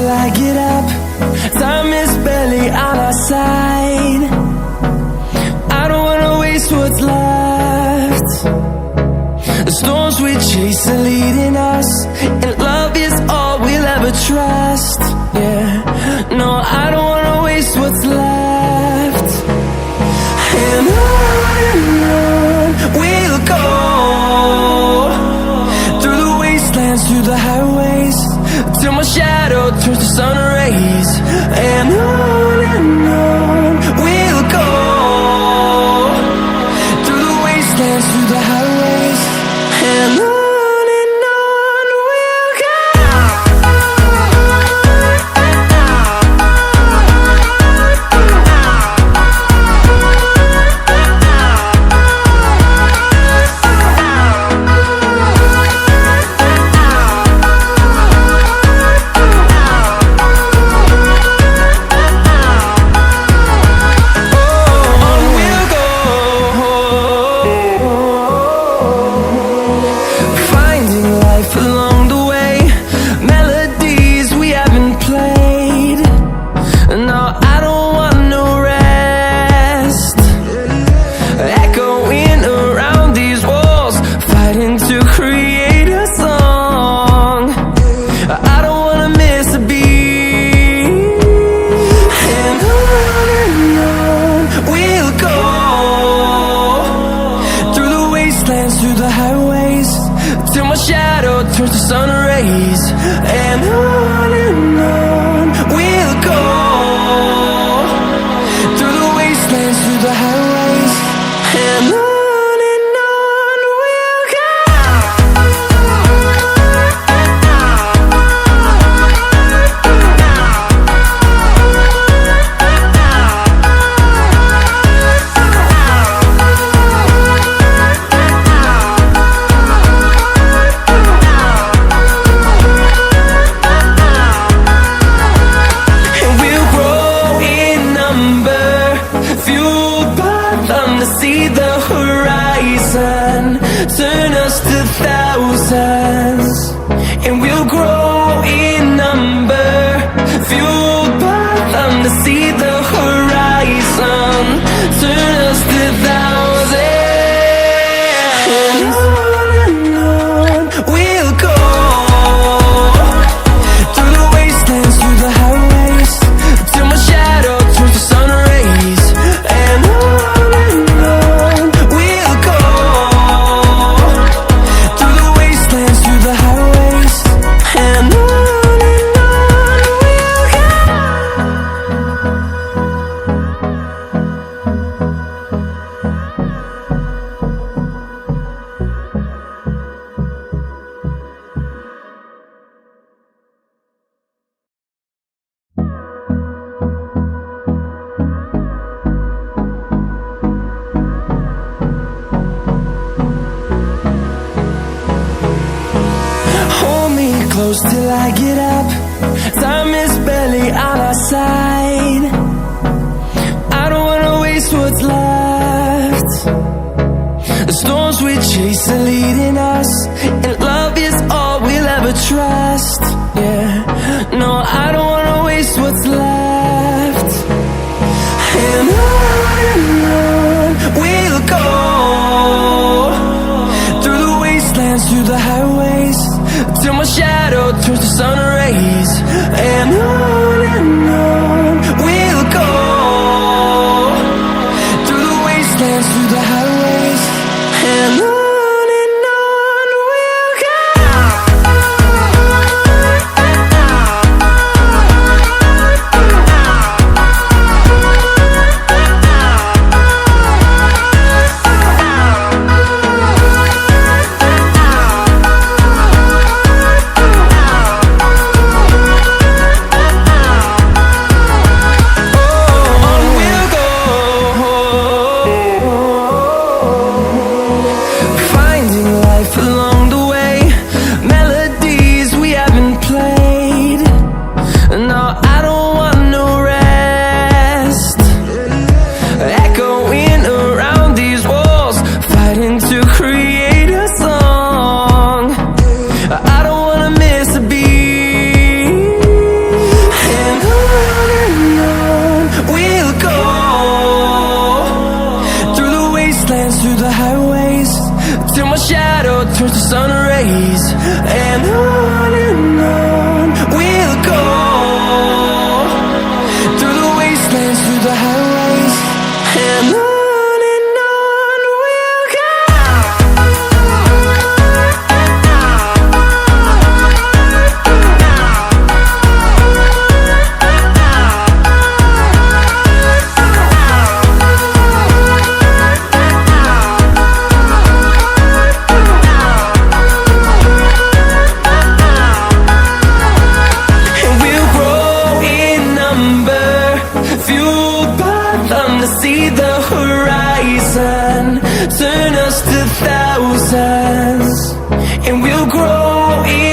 till I get up. Time is barely on our side. I don't wanna waste what's left. The storms we chase are leading us, and love is all we'll ever trust. Yeah, no, I don't wanna waste what's left. And on we'll go, through the wastelands, through the highways, till my shadow turns to sun rays. And on we'll go, through the wastelands, through the highways, and on we'll go. Through the highways, till my shadow turns to sun rays. And on we'll go, through the wastelands, through the highways, and on we'll go. See the horizon, turn us to thousands, and we'll grow in number, fueled by them. To see the horizon, turn us to thousands, and on we'll go, through the wastelands, through the highways, till my shadow turns to sun rays. And close till I get up. Time is barely on our side. I don't wanna waste what's left. The storms we chase are leading us, and love is all we'll ever trust. Yeah, no, I don't wanna waste what's left. And on we'll go, through the wastelands, through the highways, till my shadow turns to sun rays. And on we'll go, through the wastelands, through the highways, and on we'll go. running through the highways, and on we'll go. See the horizon, turn us to thousands, and we'll grow in